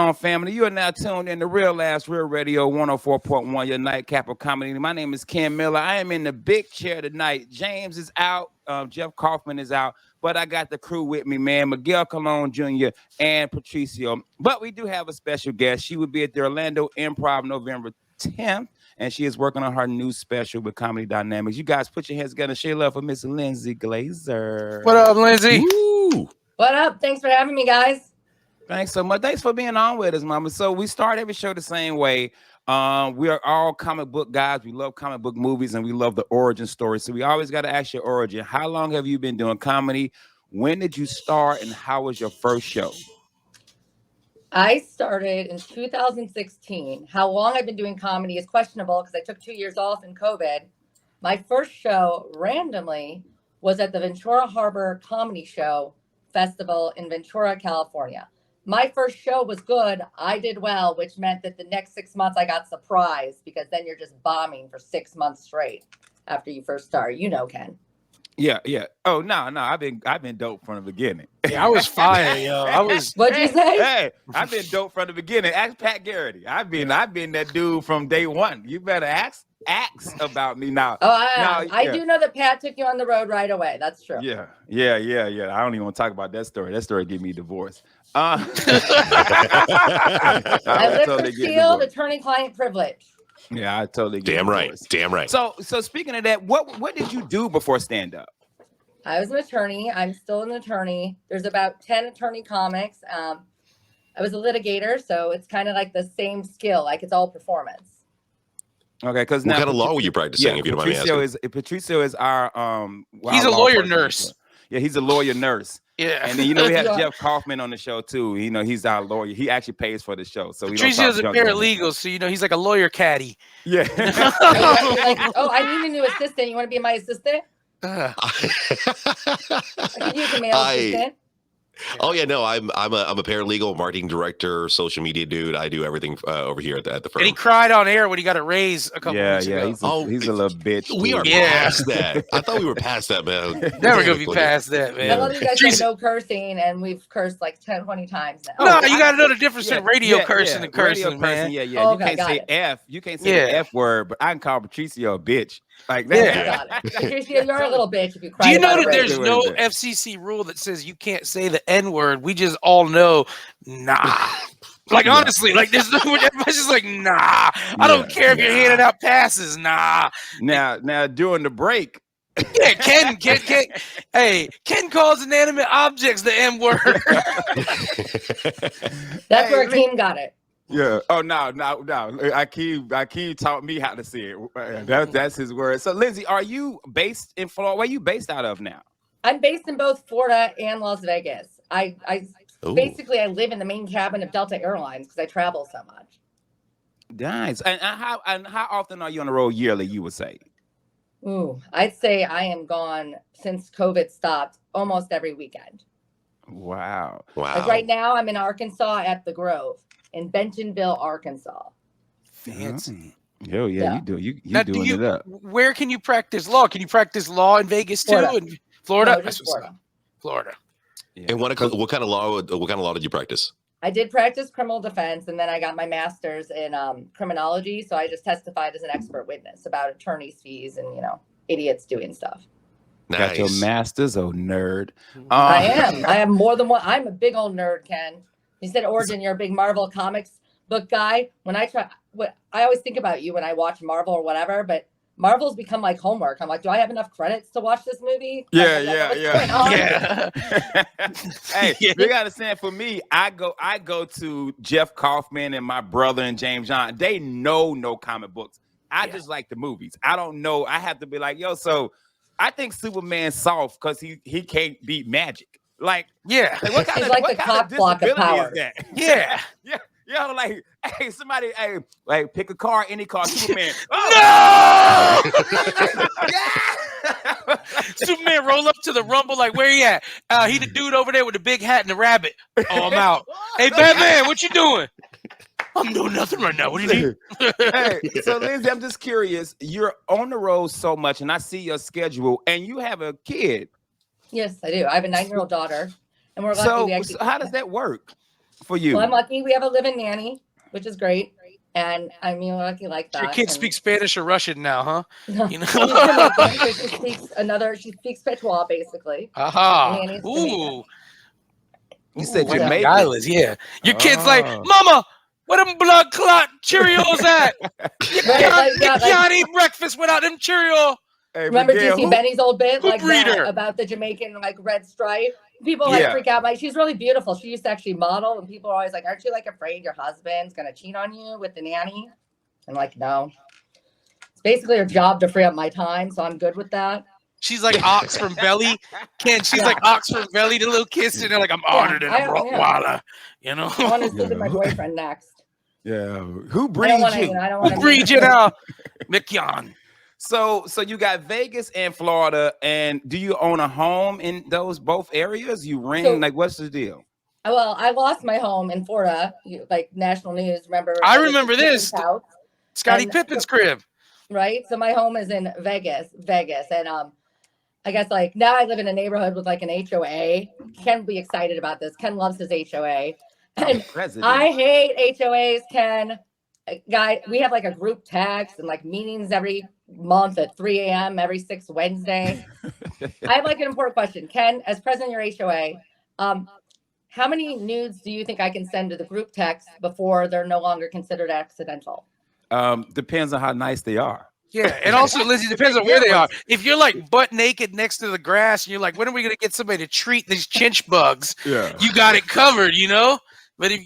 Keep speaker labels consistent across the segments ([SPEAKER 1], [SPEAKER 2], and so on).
[SPEAKER 1] on, family? You are now tuned in to Real Ass Real Radio 104.1, your nightcap of comedy. My name is Ken Miller. I am in the big chair tonight. James is out. Jeff Kaufman is out. But I got the crew with me, man. Miguel Colon Jr. and Patricio. But we do have a special guest. She will be at the Orlando Improv November 10th. And she is working on her new special with Comedy Dynamics. You guys put your hands together and share love for Miss Lindsay Glazer.
[SPEAKER 2] What up, Lindsay?
[SPEAKER 3] Woo.
[SPEAKER 4] What up? Thanks for having me, guys.
[SPEAKER 1] Thanks so much. Thanks for being on with us, Mama. So we start every show the same way. We are all comic book guys. We love comic book movies, and we love the origin story. So we always got to ask your origin. How long have you been doing comedy? When did you start, and how was your first show?
[SPEAKER 4] I started in 2016. How long I've been doing comedy is questionable because I took 2 years off in COVID. My first show, randomly, was at the Ventura Harbor Comedy Show Festival in Ventura, California. My first show was good. I did well, which meant that the next 6 months I got surprised because then you're just bombing for 6 months straight after you first start. You know, Ken.
[SPEAKER 1] Yeah. Oh no, I've been dope from the beginning.
[SPEAKER 2] Yeah, I was fire, yo. I was.
[SPEAKER 4] What'd you say?
[SPEAKER 1] Hey, I've been dope from the beginning. Ask Pat Garrity. I've been that dude from day one. You better ask about me now.
[SPEAKER 4] Oh, I do know that Pat took you on the road right away. That's true.
[SPEAKER 1] Yeah. I don't even want to talk about that story. That story gave me divorce.
[SPEAKER 4] I live for field attorney-client privilege.
[SPEAKER 1] Yeah, I totally get
[SPEAKER 3] Damn right.
[SPEAKER 1] divorce.
[SPEAKER 3] Damn right.
[SPEAKER 1] So speaking of that, what did you do before stand-up?
[SPEAKER 4] I was an attorney. I'm still an attorney. There's about 10 attorney comics. I was a litigator, so it's kind of like the same skill. Like it's all performance.
[SPEAKER 1] Okay, because
[SPEAKER 3] what
[SPEAKER 1] now
[SPEAKER 3] kind of law were you practicing, if you don't mind me asking?
[SPEAKER 1] Patricio is our
[SPEAKER 2] He's a lawyer nurse.
[SPEAKER 1] Yeah, he's a lawyer nurse.
[SPEAKER 2] Yeah.
[SPEAKER 1] And then we have Jeff Kaufman on the show too. He's our lawyer. He actually pays for the show. So
[SPEAKER 2] Patricio's a paralegal, so he's like a lawyer caddy.
[SPEAKER 1] Yeah.
[SPEAKER 4] I need a new assistant. You want to be my assistant? I can use a male assistant.
[SPEAKER 3] Oh yeah, no, I'm a paralegal, marketing director, social media dude. I do everything over here at the firm.
[SPEAKER 2] And he cried on air when he got a raise a couple weeks ago.
[SPEAKER 1] He's a little bitch.
[SPEAKER 3] We are past that. I thought we were past that, man.
[SPEAKER 2] Never gonna be past that, man.
[SPEAKER 4] I love you guys say no cursing, and we've cursed like 10, 20 times now.
[SPEAKER 2] No, you got to know the difference between radio cursing and cursing, man.
[SPEAKER 1] Yeah.
[SPEAKER 4] Oh,
[SPEAKER 1] you can't say F. You can't say the F word, but I can call Patricio a bitch. Like that.
[SPEAKER 4] Yeah. Patricio, you're a little bitch if you cry.
[SPEAKER 2] Do you know that there's no FCC rule that says you can't say the N word? We just all know, nah. Like honestly, like there's no. Everybody's just like, nah. I don't care if you're handing out passes, nah.
[SPEAKER 1] Now during the break.
[SPEAKER 2] Yeah, Ken. Hey, Ken calls inanimate objects the N word.
[SPEAKER 4] That's where Akeem got it.
[SPEAKER 1] Yeah. Oh no. Akeem taught me how to say it. That's his word. So Lindsay, are you based in Florida? Where are you based out of now?
[SPEAKER 4] I'm based in both Florida and Las Vegas. I basically live in the main cabin of Delta Airlines because I travel so much.
[SPEAKER 1] Nice. And how often are you on the road yearly? You would say.
[SPEAKER 4] Ooh, I'd say I am gone since COVID stopped almost every weekend.
[SPEAKER 1] Wow.
[SPEAKER 4] Like right now, I'm in Arkansas at the Grove in Bentonville, Arkansas.
[SPEAKER 1] Fancy. Oh yeah, you do. You
[SPEAKER 2] now,
[SPEAKER 1] doing it up.
[SPEAKER 2] Where can you practice law? Can you practice law in Vegas too? In Florida?
[SPEAKER 4] No, just Florida.
[SPEAKER 3] Yeah. And what kind of law did you practice?
[SPEAKER 4] I did practice criminal defense, and then I got my master's in criminology. So I just testified as an expert witness about attorneys' fees and idiots doing stuff.
[SPEAKER 3] Nice.
[SPEAKER 1] Got your master's, nerd.
[SPEAKER 4] I am. I have more than one. I'm a big old nerd, Ken. You said, Origin, you're a big Marvel comics book guy. I always think about you when I watch Marvel or whatever, but Marvel's become like homework. I'm like, do I have enough credits to watch this movie?
[SPEAKER 1] Yeah. Hey,
[SPEAKER 2] Yeah.
[SPEAKER 1] you gotta understand, for me, I go to Jeff Kaufman and my brother and James John. They know no comic books. I just like the movies. I don't know. I have to be like, so I think Superman's soft because he can't beat magic. Like, what kind
[SPEAKER 4] He's like the cock block of power.
[SPEAKER 1] Is that? Yeah. Like, hey, somebody, like pick a car, any car, Superman.
[SPEAKER 2] No! Superman roll up to the Rumble like, where he at? He the dude over there with the big hat and the rabbit. Oh, I'm out. Hey, Batman, what you doing? I'm doing nothing right now. What do you need?
[SPEAKER 1] Hey, so Lindsay, I'm just curious. You're on the road so much, and I see your schedule, and you have a kid.
[SPEAKER 4] Yes, I do. I have a 9-year-old daughter, and we're lucky.
[SPEAKER 1] So how does that work for you.
[SPEAKER 4] Well, I'm lucky. We have a live-in nanny, which is great. And I mean, we're lucky like that.
[SPEAKER 2] Your kids
[SPEAKER 4] And
[SPEAKER 2] speak Spanish or Russian now, huh? You know?
[SPEAKER 4] she's Jamaican, so she speaks patois, basically.
[SPEAKER 2] Aha.
[SPEAKER 4] My nanny's Jamaican.
[SPEAKER 2] Ooh.
[SPEAKER 1] You said
[SPEAKER 2] Ooh,
[SPEAKER 1] Jamaican.
[SPEAKER 2] Guyless, yeah. Your kid's like,
[SPEAKER 1] Oh.
[SPEAKER 2] Mama, where them blood clot Cheerios at? You can't eat breakfast without them Cheerios.
[SPEAKER 1] Hey,
[SPEAKER 4] Remember, do you
[SPEAKER 1] Miguel,
[SPEAKER 4] see Benny's old bit
[SPEAKER 2] who
[SPEAKER 4] like
[SPEAKER 2] breeder?
[SPEAKER 4] that about the Jamaican like red stripe? People like
[SPEAKER 1] Yeah.
[SPEAKER 4] freak out. Like, she's really beautiful. She used to actually model, and people are always like, "Aren't you like afraid your husband's gonna cheat on you with the nanny?" I'm like, no. It's basically her job to free up my time, so I'm good with that.
[SPEAKER 2] She's like Ox from Belly. She's like Ox from Belly, the little kids, and they're like, I'm honored and I'm Rottweiler. You know?
[SPEAKER 4] I want to sleep with my boyfriend next.
[SPEAKER 1] Yeah. Who
[SPEAKER 4] I
[SPEAKER 1] breeds
[SPEAKER 4] don't
[SPEAKER 1] you?
[SPEAKER 4] want
[SPEAKER 2] Who breeds you now? McKeon.
[SPEAKER 1] So you got Vegas and Florida, and do you own a home in those both areas? You rent?
[SPEAKER 4] So-
[SPEAKER 1] like, what's the deal?
[SPEAKER 4] Well, I lost my home in Florida, like national news. Remember?
[SPEAKER 2] I remember this.
[SPEAKER 4] House,
[SPEAKER 2] Scottie
[SPEAKER 4] And-
[SPEAKER 2] Pippen's crib.
[SPEAKER 4] right? So my home is in Vegas, and I guess like now I live in a neighborhood with like an HOA. Ken will be excited about this. Ken loves his HOA, and
[SPEAKER 1] President.
[SPEAKER 4] I hate HOAs. Ken, guy, we have like a group text and like meetings every month at 3 a.m. every 6th Wednesday. I have like an important question, Ken, as president of your HOA. How many nudes do you think I can send to the group text before they're no longer considered accidental?
[SPEAKER 1] Depends on how nice they are.
[SPEAKER 2] Yeah, and also, Lindsay, depends on where they are. If you're like butt naked next to the grass and you're like, when are we going to get somebody to treat these chinch bugs?
[SPEAKER 1] Yeah.
[SPEAKER 2] You got it covered, you know? But if,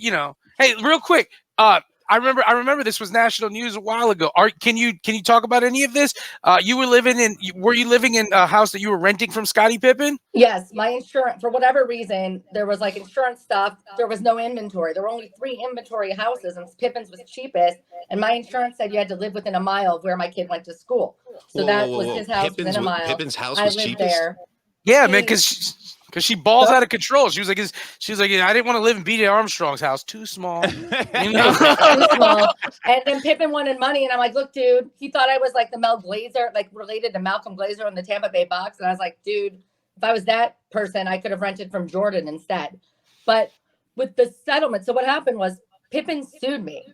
[SPEAKER 2] hey, real quick, I remember this was national news a while ago. Can you talk about any of this? Were you living in a house that you were renting from Scottie Pippen?
[SPEAKER 4] Yes, my insurance, for whatever reason, there was like insurance stuff. There was no inventory. There were only 3 inventory houses, and Pippen's was cheapest. And my insurance said you had to live within a mile of where my kid went to school. So that was his house within a mile.
[SPEAKER 3] Pippen's house
[SPEAKER 4] I
[SPEAKER 3] was
[SPEAKER 4] lived
[SPEAKER 3] cheapest?
[SPEAKER 4] there.
[SPEAKER 2] Yeah, man, because she balls out of control. She was like, I didn't want to live in BJ Armstrong's house. Too small. You know?
[SPEAKER 4] Too small. And then Pippen wanted money, and I'm like, look, dude, he thought I was like the Mel Glazer, like related to Malcolm Glazer on the Tampa Bay Bucks. And I was like, dude, if I was that person, I could have rented from Jordan instead. But with the settlement, so what happened was Pippen sued me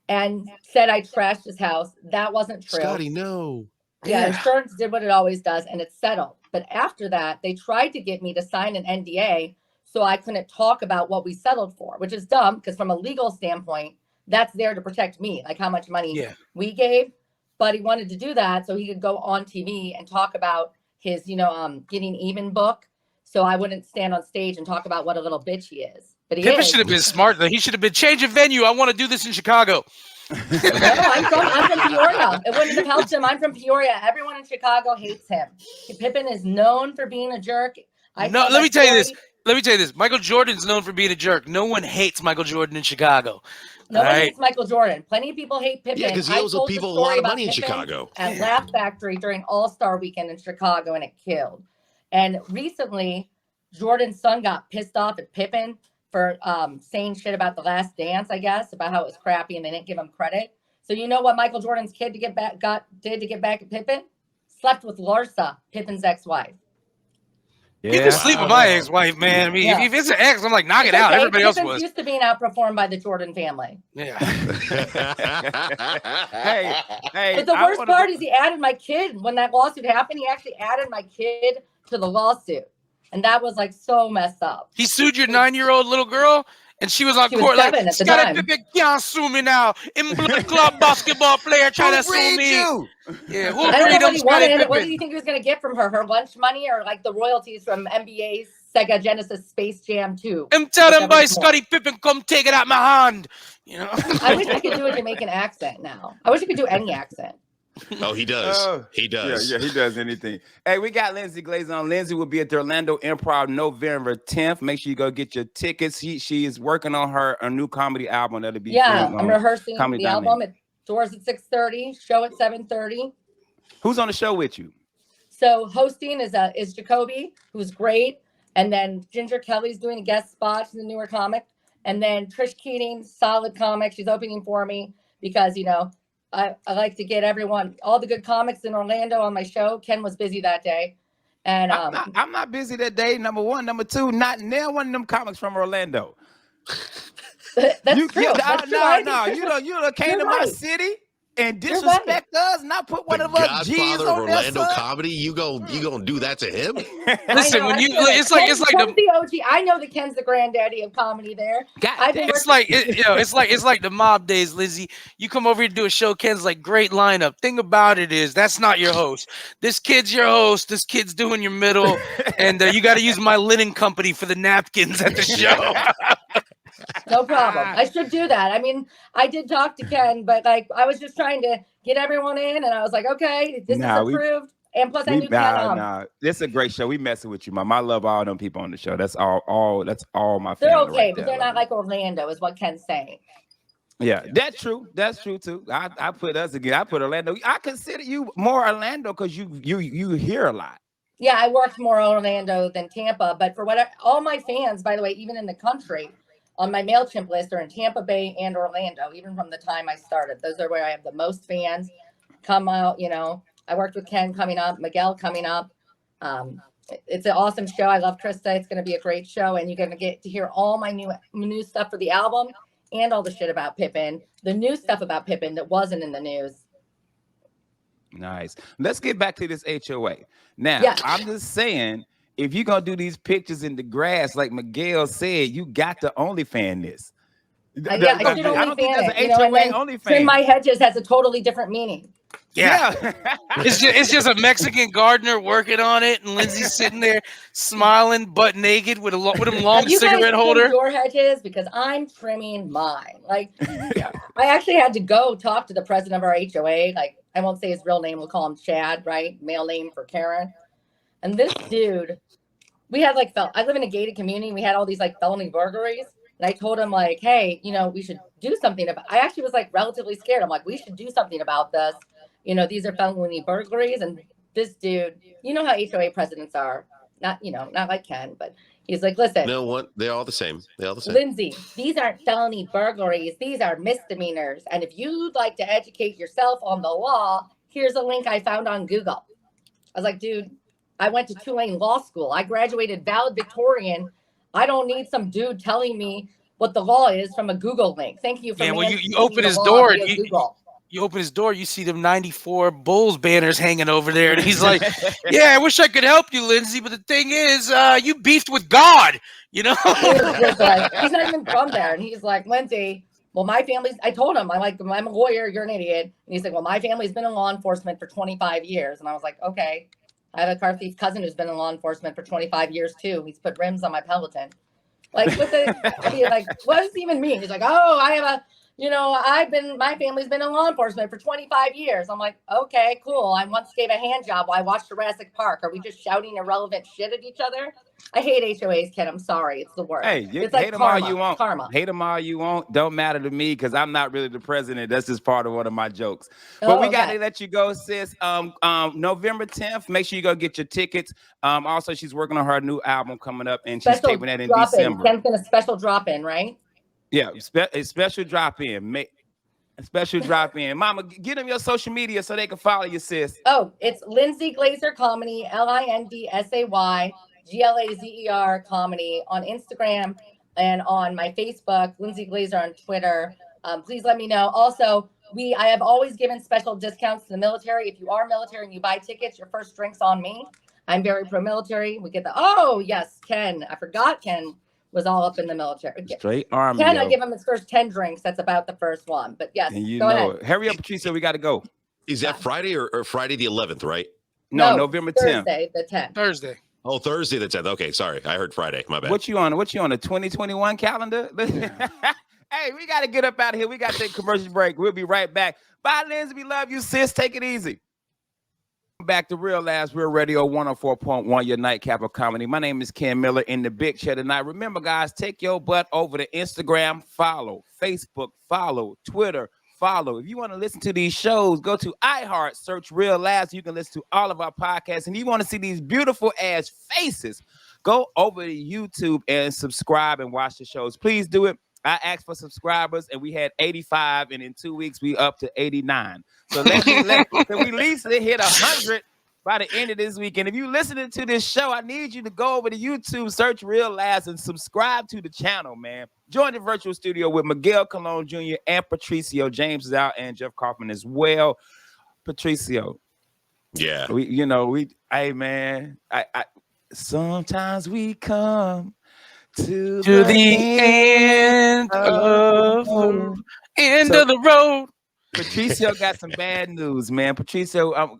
[SPEAKER 4] and said I trashed his house. That wasn't true.
[SPEAKER 3] Scotty, no.
[SPEAKER 4] Yeah, insurance did what it always does, and it's settled. But after that, they tried to get me to sign an NDA so I couldn't talk about what we settled for, which is dumb because from a legal standpoint, that's there to protect me, like how much money we gave. But he wanted to do that so he could go on TV and talk about his, getting even book. So I wouldn't stand on stage and talk about what a little bitch he is. But
[SPEAKER 2] Pippen should have been smart. He should have been change of venue. I want to do this in Chicago.
[SPEAKER 4] No, I'm from Peoria. It wouldn't have helped him. I'm from Peoria. Everyone in Chicago hates him. Pippen is known for being a jerk.
[SPEAKER 2] Let me tell you this. Michael Jordan's known for being a jerk. No one hates Michael Jordan in Chicago.
[SPEAKER 4] No one hates Michael Jordan. Plenty of people hate Pippen.
[SPEAKER 3] Yeah, because he owes people a lot of money in Chicago.
[SPEAKER 4] At Laugh Factory during All-Star Weekend in Chicago, and it killed. And recently, Jordan's son got pissed off at Pippen for saying shit about The Last Dance, I guess, about how it was crappy and they didn't give him credit. So you know what Michael Jordan's kid did to get back at Pippen? Slept with Larsa, Pippen's ex-wife.
[SPEAKER 1] Yeah.
[SPEAKER 2] You can sleep with my ex-wife, man. I mean, if it's an ex, I'm like, knock it out. Everybody else was.
[SPEAKER 4] Used to being outperformed by the Jordan family.
[SPEAKER 2] Yeah.
[SPEAKER 1] hey.
[SPEAKER 4] But the worst part is he added my kid. When that lawsuit happened, he actually added my kid to the lawsuit. And that was like so messed up.
[SPEAKER 2] He sued your 9-year-old little girl, and she was on court like, Scottie Pippen can't sue me now. In blood club basketball player trying to sue me. Yeah, who
[SPEAKER 4] I don't know what he wanted.
[SPEAKER 2] Pippen?
[SPEAKER 4] What did you think he was going to get from her? Her lunch money or like the royalties from NBA, Sega Genesis, Space Jam 2?
[SPEAKER 2] I'm telling by Scottie Pippen, come take it out my hand. You know.
[SPEAKER 4] I wish I could do a Jamaican accent now. I wish I could do any accent.
[SPEAKER 3] Oh, he does. He does.
[SPEAKER 1] Yeah, he does anything. Hey, we got Lindsay Glazer on. Lindsay will be at the Orlando Improv November 10th. Make sure you go get your tickets. She is working on a new comedy album that'll be.
[SPEAKER 4] I'm rehearsing the album. It doors at 6:30, show at 7:30.
[SPEAKER 1] Who's on the show with you?
[SPEAKER 4] So hosting is Jacoby, who's great, and then Ginger Kelly's doing a guest spot. She's a newer comic, and then Trish Keating, solid comic. She's opening for me because I like to get all the good comics in Orlando on my show. Ken was busy that day. And
[SPEAKER 1] I'm not busy that day, number one. Number two, not nail one of them comics from Orlando.
[SPEAKER 4] That's true. That's true.
[SPEAKER 1] No, you done came to my city and
[SPEAKER 4] You're right.
[SPEAKER 1] disrespect us, not put one
[SPEAKER 3] The
[SPEAKER 1] of us G's
[SPEAKER 3] Godfather of
[SPEAKER 1] on there,
[SPEAKER 3] Orlando
[SPEAKER 1] son.
[SPEAKER 3] comedy. You gonna do that to him?
[SPEAKER 2] Listen,
[SPEAKER 4] I know,
[SPEAKER 2] when you,
[SPEAKER 4] I
[SPEAKER 2] it's like
[SPEAKER 4] Ken's the OG. I know that Ken's the granddaddy of comedy there.
[SPEAKER 1] God damn.
[SPEAKER 2] it's like it's like the mob days, Lindsay. You come over here to do a show, Ken's like, great lineup. Thing about it is that's not your host. This kid's your host. This kid's doing your middle, and you got to use my linen company for the napkins at the show.
[SPEAKER 4] No problem. I should do that. I mean, I did talk to Ken, but like I was just trying to get everyone in, and I was like, okay, this is approved. And plus, I knew Ken.
[SPEAKER 1] This is a great show. We messing with you, Mom. I love all them people on the show. That's all. That's all my.
[SPEAKER 4] They're
[SPEAKER 1] family
[SPEAKER 4] okay,
[SPEAKER 1] right
[SPEAKER 4] but
[SPEAKER 1] there.
[SPEAKER 4] they're not like Orlando, is what Ken's saying.
[SPEAKER 1] Yeah, that's true. That's true too. I put us again. I put Orlando. I consider you more Orlando because you hear a lot.
[SPEAKER 4] Yeah, I worked more Orlando than Tampa, but for what all my fans, by the way, even in the country, on my MailChimp list are in Tampa Bay and Orlando, even from the time I started. Those are where I have the most fans come out. I worked with Ken coming up, Miguel coming up. It's an awesome show. I love Krista. It's going to be a great show. And you're going to get to hear all my new stuff for the album and all the shit about Pippin, the new stuff about Pippin that wasn't in the news.
[SPEAKER 1] Nice. Let's get back to this HOA. Now, I'm just saying, if you're going to do these pictures in the grass, like Miguel said, you got to OnlyFans this.
[SPEAKER 4] I don't think there's an HOA OnlyFans. Trim my hedges has a totally different meaning.
[SPEAKER 2] Yeah. It's just a Mexican gardener working on it, and Lindsay's sitting there smiling, butt naked with a long cigarette holder.
[SPEAKER 4] Your hedges, because I'm trimming mine. Like, I actually had to go talk to the president of our HOA. Like, I won't say his real name. We'll call him Chad, right? Male name for Karen. And this dude, we had I live in a gated community. We had all these felony burglaries. And I told him hey, we should do something about. I actually was relatively scared. I'm like, we should do something about this. These are felony burglaries. And this dude, how HOA presidents are. Not like Ken, but he's like, listen.
[SPEAKER 3] No one. They're all the same.
[SPEAKER 4] Lindsay, these aren't felony burglaries. These are misdemeanors. And if you'd like to educate yourself on the law, here's a link I found on Google. I was like, dude, I went to Tulane Law School. I graduated valedictorian. I don't need some dude telling me what the law is from a Google link. Thank you for
[SPEAKER 2] you open his door. You open his door, you see them 94 Bulls banners hanging over there. And he's like, yeah, I wish I could help you, Lindsay. But the thing is, you beefed with God, He's
[SPEAKER 4] not even from there. And he's like, Lindsay, well, my family's, I told him, I'm a lawyer. You're an idiot. And he's like, well, my family's been in law enforcement for 25 years. And I was like, okay. I have a car thief cousin who's been in law enforcement for 25 years too. He's put rims on my Peloton. What does it even mean? He's like, oh, I have my family's been in law enforcement for 25 years. I'm like, okay, cool. I once gave a hand job while I watched Jurassic Park. Are we just shouting irrelevant shit at each other? I hate HOAs, Ken. I'm sorry. It's the worst.
[SPEAKER 1] Hey, you
[SPEAKER 4] it's
[SPEAKER 1] hate them all you want.
[SPEAKER 4] Karma.
[SPEAKER 1] Hate them all you want. Don't matter to me because I'm not really the president. That's just part of one of my jokes. But we got to let you go, sis. November 10th, make sure you go get your tickets. Also, she's working on her new album coming up, and she's taping that in December.
[SPEAKER 4] Ken's going to special drop in, right?
[SPEAKER 1] Yeah, a special drop in. A special drop in. Mama, get them your social media so they can follow you, sis.
[SPEAKER 4] Oh, it's Lindsay Glazer Comedy, LINDSAY GLAZER Comedy on Instagram and on my Facebook, Lindsay Glazer on Twitter. Please let me know. Also, I have always given special discounts to the military. If you are military and you buy tickets, your first drink's on me. I'm very pro-military. We get yes, Ken. I forgot Ken was all up in the military.
[SPEAKER 1] Straight Army.
[SPEAKER 4] Ken, I give him his first 10 drinks. That's about the first one. But yes, go ahead.
[SPEAKER 1] Hurry up, Patricio. We got to go.
[SPEAKER 3] Is that Friday or Friday the 11th, right?
[SPEAKER 1] No, November 10th.
[SPEAKER 4] Thursday the 10th.
[SPEAKER 2] Thursday.
[SPEAKER 3] Oh, Thursday the 10th. Okay, sorry. I heard Friday. My bad.
[SPEAKER 1] What you on? A 2021 calendar? Hey, we got to get up out of here. We got to take a commercial break. We'll be right back. Bye, Lindsay. We love you, sis. Take it easy. Back to Real Radio 104.1, your nightcap of comedy. My name is Ken Miller in the big chair tonight. Remember, guys, take your butt over to Instagram, follow, Facebook, follow, Twitter, follow. If you want to listen to these shows, go to iHeart, search Real Labs. You can listen to all of our podcasts. And you want to see these beautiful ass faces, go over to YouTube and subscribe and watch the shows. Please do it. I asked for subscribers, and we had 85, and in 2 weeks, we up to 89. So can we at least hit 100 by the end of this week. And if you're listening to this show, I need you to go over to YouTube, search Real Last, and subscribe to the channel, man. Join the virtual studio with Miguel Colon Jr. and Patricio. James is out, and Jeff Kaufman as well. Patricio.
[SPEAKER 3] Yeah.
[SPEAKER 1] Hey, man, I sometimes we come to
[SPEAKER 2] the end of the road.
[SPEAKER 1] Patricio got some bad news, man. Patricio, I'm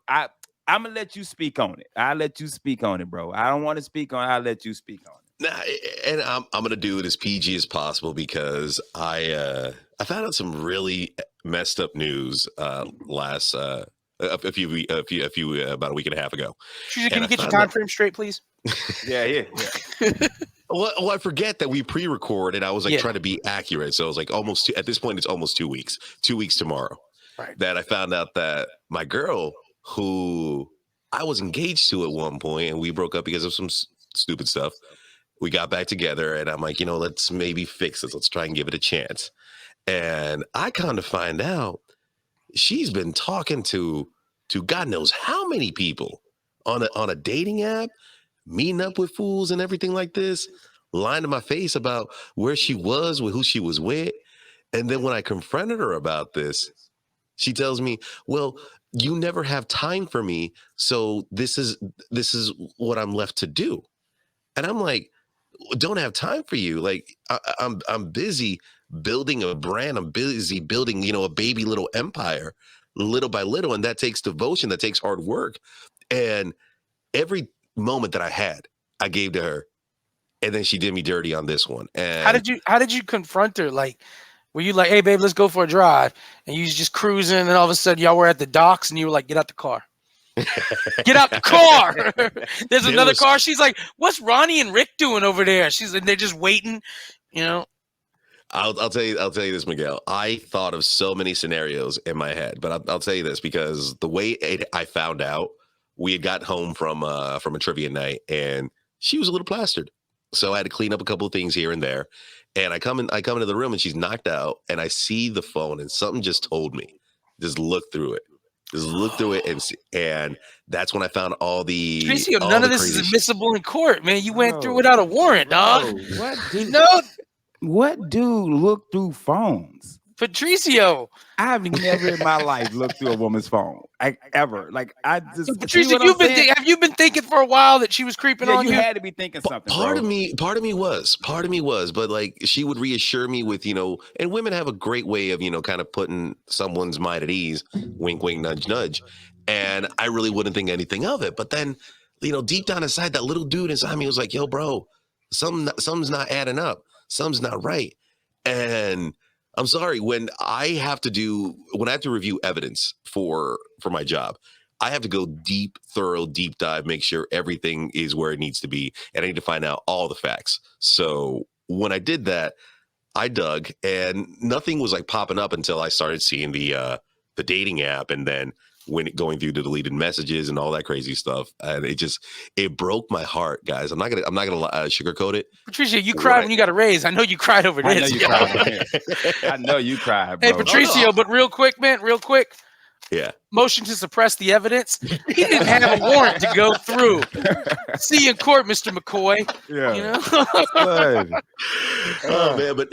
[SPEAKER 1] gonna let you speak on it. I'll let you speak on it, bro. I don't want to speak on it. I'll let you speak on it.
[SPEAKER 3] Nah, and I'm gonna do it as PG as possible because I found out some really messed up news last about a week and a half ago.
[SPEAKER 2] Can you get your time frame straight, please?
[SPEAKER 1] Yeah.
[SPEAKER 3] Well, I forget that we pre-record, and I was like trying to be accurate. So it was like at this point, it's almost 2 weeks. 2 weeks tomorrow.
[SPEAKER 2] Right.
[SPEAKER 3] That I found out that my girl, who I was engaged to at one point, and we broke up because of some stupid stuff. We got back together, and I'm like, let's maybe fix this. Let's try and give it a chance. And I kind of find out she's been talking to God knows how many people on a dating app, meeting up with fools and everything like this, lying to my face about where she was, with who she was with. And then when I confronted her about this, she tells me, well, you never have time for me, so this is what I'm left to do. And I'm like, don't have time for you. Like I'm busy building a brand. I'm busy building, a baby little empire little by little. And that takes devotion, that takes hard work. And every moment that I had, I gave to her. And then she did me dirty on this one. And
[SPEAKER 2] how did you confront her? Like, were you like, hey babe, let's go for a drive? And you was just cruising, and all of a sudden y'all were at the docks and you were like, get out the car. Get out the car. There's another car. She's like, what's Ronnie and Rick doing over there? They're just waiting,
[SPEAKER 3] I'll tell you this, Miguel. I thought of so many scenarios in my head, but I'll tell you this, because the way I found out, we had got home from a trivia night, and she was a little plastered, so I had to clean up a couple of things here and there. And I come into the room, and she's knocked out, and I see the phone, and something just told me, just look through it. Just look through it, and that's when I found all the.
[SPEAKER 2] Patricio, none of this is admissible in court, man. You went through without a warrant, dog.
[SPEAKER 1] What dude look through phones?
[SPEAKER 2] Patricio,
[SPEAKER 1] I've never in my life looked through a woman's phone. Ever. Like, I just.
[SPEAKER 2] Patricio, have you been thinking for a while that she was creeping on you?
[SPEAKER 1] You had to be thinking something.
[SPEAKER 3] Part of me was, but like, she would reassure me with, and women have a great way of, kind of putting someone's mind at ease. Wink, wink, nudge, nudge. And I really wouldn't think anything of it. But then, deep down inside, that little dude inside me was like, yo, bro, something's not adding up. Something's not right. And I'm sorry, when I have to review evidence for my job, I have to go thorough, deep dive, make sure everything is where it needs to be. And I need to find out all the facts. So when I did that, I dug, and nothing was like popping up until I started seeing the dating app, and then going through the deleted messages and all that crazy stuff. And it broke my heart, guys. I'm not gonna sugarcoat it.
[SPEAKER 2] Patricio, you cried when you got a raise. I know you cried over this.
[SPEAKER 1] I know you cried, bro.
[SPEAKER 2] Hey, Patricio, but real quick, man,
[SPEAKER 3] Yeah.
[SPEAKER 2] Motion to suppress the evidence. He didn't have a warrant to go through. See you in court, Mr. McCoy.
[SPEAKER 1] Yeah.
[SPEAKER 3] Oh man, but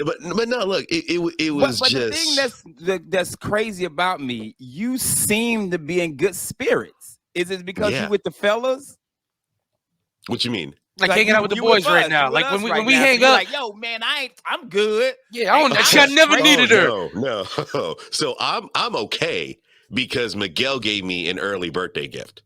[SPEAKER 3] no, look, it was
[SPEAKER 1] but
[SPEAKER 3] just
[SPEAKER 1] the thing that's crazy about me. You seem to be in good spirits. Is it because you with the fellas?
[SPEAKER 3] What you mean?
[SPEAKER 2] Like hanging out with the boys right now. Like when we hang up,
[SPEAKER 1] like, yo, man, I'm good.
[SPEAKER 2] Yeah, I never needed her.
[SPEAKER 3] No. So I'm okay. Because Miguel gave me an early birthday gift.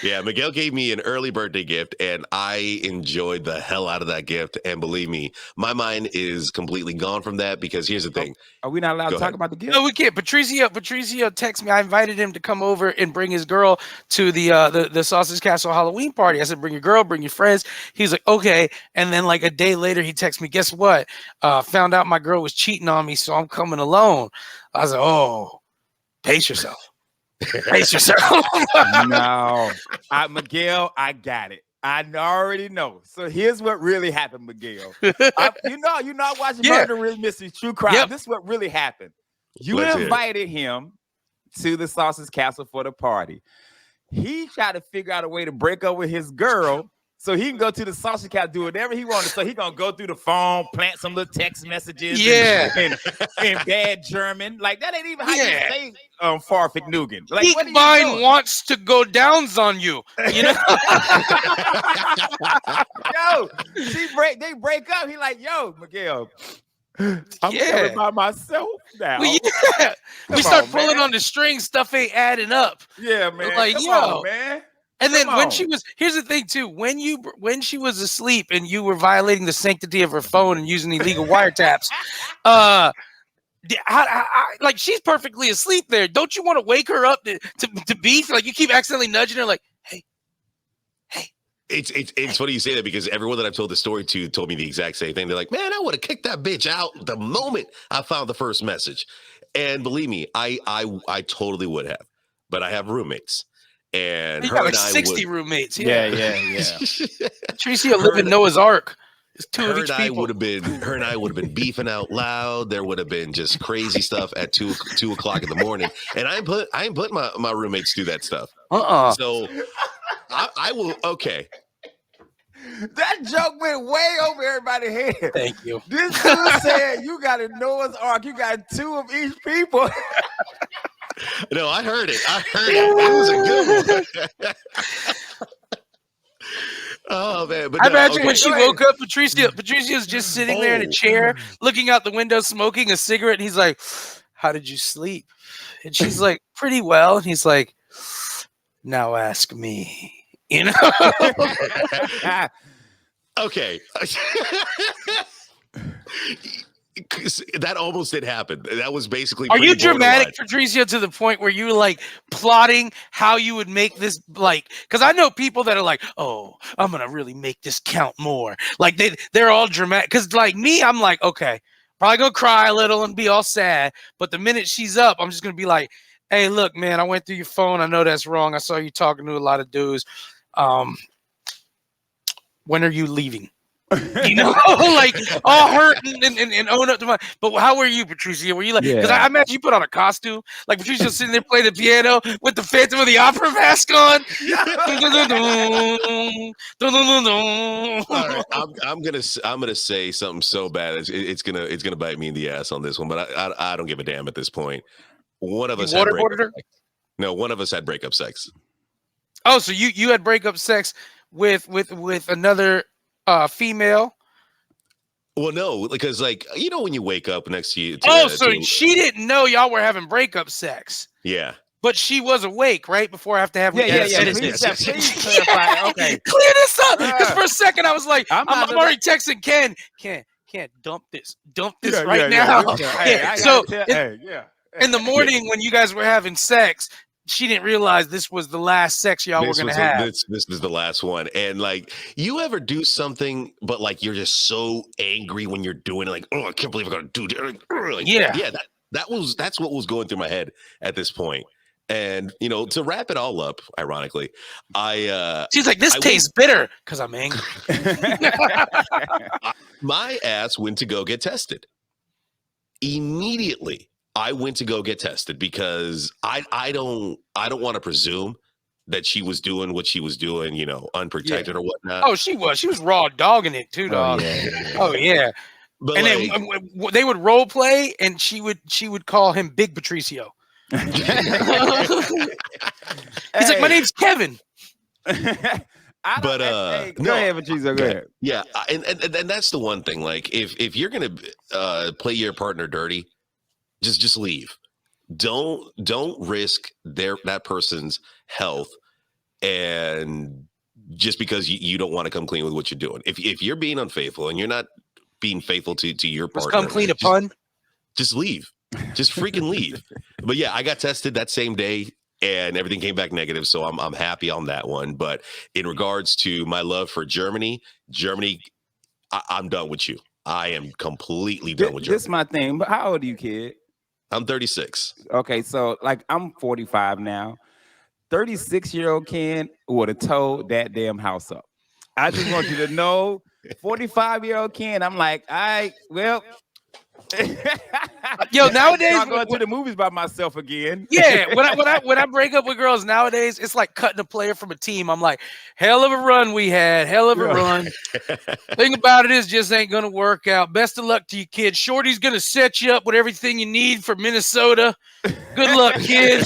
[SPEAKER 3] Yeah, Miguel gave me an early birthday gift, and I enjoyed the hell out of that gift. And believe me, my mind is completely gone from that, because here's the thing.
[SPEAKER 1] Are we not allowed to talk about the gift?
[SPEAKER 2] No, we can't. Patricio texted me. I invited him to come over and bring his girl to the Sausage Castle Halloween party. I said, bring your girl, bring your friends. He's like, okay. And then like a day later, he texts me, guess what? Found out my girl was cheating on me, so I'm coming alone. I was like, oh, pace yourself. Pace yourself.
[SPEAKER 1] No, Miguel, I got it. I already know. So here's what really happened, Miguel. You're not watching Murder Real Mystery True Crime. Yep. This is what really happened. You invited him to the Sausage Castle for the party. he tried to figure out a way to break up with his girl so he can go to the sausage cat, do whatever he wanted. So he gonna go through the phone, plant some little text messages, in bad German. Like that ain't even how you say Farfik Nugan. Like
[SPEAKER 2] Geek
[SPEAKER 1] what are you
[SPEAKER 2] Vine
[SPEAKER 1] doing?
[SPEAKER 2] wants to go downs on you. You know?
[SPEAKER 1] Yo, they break up. He like, yo, Miguel, I'm coming by myself now.
[SPEAKER 2] Well, we start pulling on the strings. Stuff ain't adding up.
[SPEAKER 1] Yeah, man.
[SPEAKER 2] Like,
[SPEAKER 1] Come on, man.
[SPEAKER 2] And then when she was, here's the thing too, when she was asleep and you were violating the sanctity of her phone and using illegal wiretaps, like she's perfectly asleep there. Don't you want to wake her up to beef? Like you keep accidentally nudging her, like, hey.
[SPEAKER 3] It's funny you say that because everyone that I've told the story to told me the exact same thing. They're like, man, I would have kicked that bitch out the moment I found the first message. And believe me, I totally would have. But I have roommates. And
[SPEAKER 2] you
[SPEAKER 3] her
[SPEAKER 2] got like
[SPEAKER 3] and I
[SPEAKER 2] 60 roommates.
[SPEAKER 1] Yeah.
[SPEAKER 2] Patricio live in Noah's Ark. It's two of each people.
[SPEAKER 3] Her and I would have been beefing out loud. There would have been just crazy stuff at 2 o'clock in the morning. And I ain't put my roommates through that stuff. So I will. Okay.
[SPEAKER 1] That joke went way over everybody's head.
[SPEAKER 2] Thank you.
[SPEAKER 1] This dude said you got a Noah's Ark. You got 2 of each people.
[SPEAKER 3] No, I heard it. It was a good one. Oh man! But
[SPEAKER 2] I imagine when she woke up, Patricio's just sitting there in a chair, looking out the window, smoking a cigarette. And he's like, "How did you sleep?" And she's like, "Pretty well." And he's like, "Now ask me." You know?
[SPEAKER 3] Okay. That almost did happen. That was basically.
[SPEAKER 2] Are you dramatic, Patricio, to the point where you were like plotting how you would make this like? Because I know people that are like, "Oh, I'm gonna really make this count more." Like they're all dramatic. Because like me, I'm like, okay, probably gonna cry a little and be all sad. But the minute she's up, I'm just gonna be like, "Hey, look, man, I went through your phone. I know that's wrong. I saw you talking to a lot of dudes. When are you leaving?" You know, like all hurt and own up to my. But how were you, Patricio? Were you like? Because I imagine you put on a costume, like Patricio sitting there playing the piano with the Phantom of the Opera mask on.
[SPEAKER 3] All right, I'm gonna say something so bad it's gonna bite me in the ass on this one, but I don't give a damn at this point. One of us had breakup sex. No, one of us had breakup sex.
[SPEAKER 2] Oh, so you had breakup sex with another female?
[SPEAKER 3] Well, no, because like you know when you wake up next to you.
[SPEAKER 2] She didn't know y'all were having breakup sex.
[SPEAKER 3] Yeah.
[SPEAKER 2] But she was awake, right? Before I have to have
[SPEAKER 1] Please clarify. Okay.
[SPEAKER 2] Clear this up. Because for a second I was like, I'm already texting Ken. Can't dump this right now. In the morning when you guys were having sex, she didn't realize this was the last sex y'all were gonna have.
[SPEAKER 3] This is the last one. And like, you ever do something, but like you're just so angry when you're doing it, like, oh, I can't believe I'm gonna do that. Like, that's what was going through my head at this point. And you know, to wrap it all up, ironically,
[SPEAKER 2] she's like, this tastes bitter because I'm angry.
[SPEAKER 3] My ass went to go get tested. Immediately I went to go get tested because I don't want to presume that she was doing what she was doing, you know, unprotected or whatnot.
[SPEAKER 2] Oh, she was raw dogging it too, dog. Oh yeah. But and like, then they would role play, and she would call him Big Patricio. He's like, my name's Kevin.
[SPEAKER 1] Go ahead, Patricio. Go ahead.
[SPEAKER 3] Yeah, and that's the one thing. Like, if you're gonna play your partner dirty, just leave. Don't risk that person's health, and just because you don't want to come clean with what you're doing. If you're being unfaithful and you're not being faithful to your partner,
[SPEAKER 2] come clean a pun.
[SPEAKER 3] Just leave. Just freaking leave. But yeah, I got tested that same day and everything came back negative. So I'm happy on that one. But in regards to my love for Germany, I'm done with you. I am completely done with Germany.
[SPEAKER 1] This is my thing. But how old are you, kid?
[SPEAKER 3] I'm 36.
[SPEAKER 1] Okay, so like I'm 45 now. 36-year-old Ken would have towed that damn house up. I just want you to know, 45-year-old Ken, I'm like, all right, well.
[SPEAKER 2] Yo, nowadays
[SPEAKER 1] I'm going to the movies by myself again.
[SPEAKER 2] Yeah, when I break up with girls nowadays, it's like cutting a player from a team. I'm like, hell of a run we had, hell of a run. Thing about it is, just ain't gonna work out. Best of luck to you, kid. Shorty's gonna set you up with everything you need for Minnesota. Good luck, kid.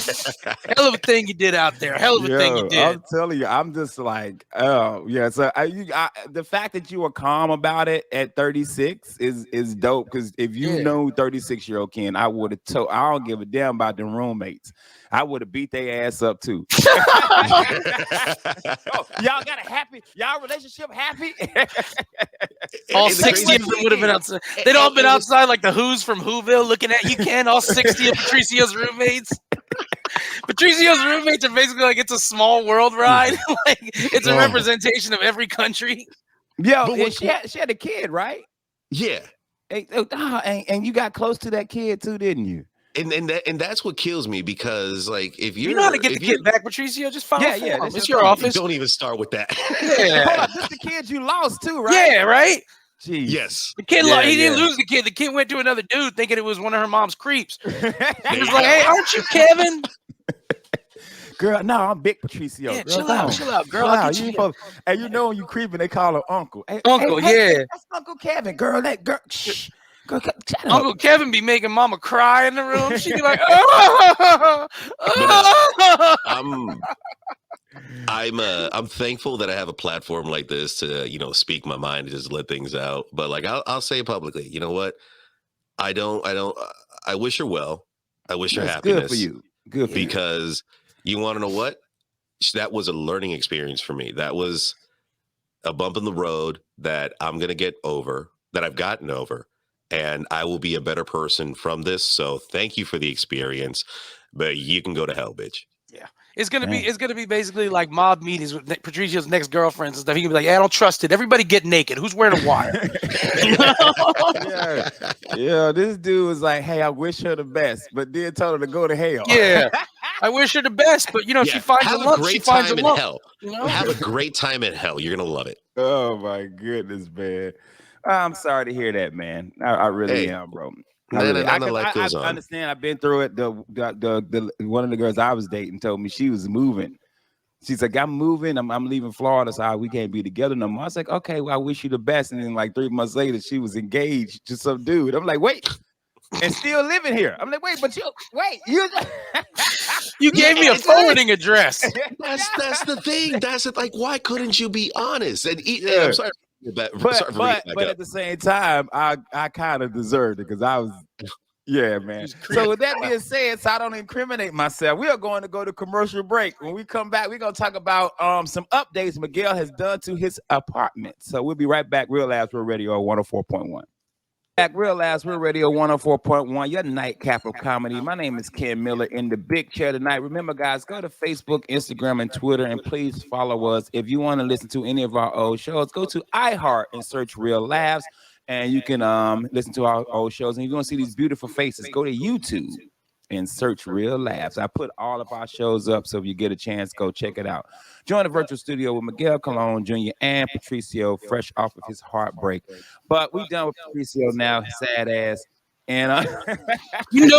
[SPEAKER 2] Hell of a thing you did out there. Hell of a thing you did.
[SPEAKER 1] I'm telling you, I'm just like, oh yeah. So the fact that you were calm about it at 36 is dope. Because if you know 36-year-old Ken, I would have told. I don't give a damn about them roommates. I would have beat their ass up too. Oh, y'all got a happy, y'all relationship happy?
[SPEAKER 2] All 60 of them would have been outside. They'd all been outside like the Who's from Whoville looking at you, Ken. All 60 of Patricio's roommates. Patricio's roommates are basically like it's a small world ride. Like it's a representation of every country.
[SPEAKER 1] Yo, she had a kid, right?
[SPEAKER 3] Yeah.
[SPEAKER 1] And you got close to that kid too, didn't you?
[SPEAKER 3] And that's what kills me, because like if you
[SPEAKER 2] know how to get the kid back, Patricio, just follow form. It's your office.
[SPEAKER 3] Don't even start with that.
[SPEAKER 1] Yeah, hold on, this the kid you lost too, right?
[SPEAKER 2] Yeah, right.
[SPEAKER 1] Jeez.
[SPEAKER 3] Yes,
[SPEAKER 2] the kid. He didn't lose the kid. The kid went to another dude thinking it was one of her mom's creeps. He was like, "Hey, aren't you Kevin?"
[SPEAKER 1] Girl, no, I'm Big Patricio.
[SPEAKER 2] Yeah,
[SPEAKER 1] girl,
[SPEAKER 2] chill out, girl.
[SPEAKER 1] And you know when you creeping, they call him Uncle. Hey,
[SPEAKER 2] Uncle,
[SPEAKER 1] that's Uncle Kevin. Girl, that girl. Shh. Girl,
[SPEAKER 2] Uncle Kevin be making Mama cry in the room. She be like, "Oh."
[SPEAKER 3] I'm thankful that I have a platform like this to speak my mind and just let things out. But like I'll say publicly, you know what? I wish her well. I wish her happiness.
[SPEAKER 1] Good for you. Good for
[SPEAKER 3] because you want to know what? That was a learning experience for me. That was a bump in the road that I'm gonna get over, that I've gotten over. And I will be a better person from this. So thank you for the experience, but you can go to hell, bitch.
[SPEAKER 2] Yeah, it's gonna be basically like mob meetings with Patricio's next girlfriends and stuff. He can be like, "Hey, I don't trust it. Everybody get naked. Who's wearing a wire?"
[SPEAKER 1] yeah. This dude was like, "Hey, I wish her the best," but then told her to go to hell.
[SPEAKER 2] Yeah, I wish her the best, but she finds a lump. She finds a lump.
[SPEAKER 3] Hell. Have a great time in hell. You're gonna love it.
[SPEAKER 1] Oh my goodness, man. I'm sorry to hear that, man. I really am, bro. I understand. I've been through it. The one of the girls I was dating told me she was moving. She's like, I'm moving. I'm leaving Florida, so we can't be together no more. I was like, okay, well, I wish you the best. And then like 3 months later, she was engaged to some dude. I'm like, wait, and still living here. I'm like, wait, but
[SPEAKER 2] you gave me a forwarding address.
[SPEAKER 3] That's the thing. That's it. Like, why couldn't you be honest? And I'm sorry. But
[SPEAKER 1] at the same time, I kind of deserved it because I was, man. So with that being said, so I don't incriminate myself, we are going to go to commercial break. When we come back, we're going to talk about some updates Miguel has done to his apartment. So we'll be right back. Real Labs Real Radio 104.1. Back, Real Labs Real Radio 104.1, your nightcap of comedy. My name is Ken Miller in the big chair tonight. Remember, guys, go to Facebook, Instagram, and Twitter, and please follow us. If you want to listen to any of our old shows, go to iHeart and search Real Labs, and you can listen to our old shows. And if you want to see these beautiful faces, go to YouTube and search Real Labs. I put all of our shows up, so if you get a chance, go check it out. Join the virtual studio with Miguel Colon Jr. and Patricio, fresh off of his heartbreak. But we done with Patricio now, sad ass. And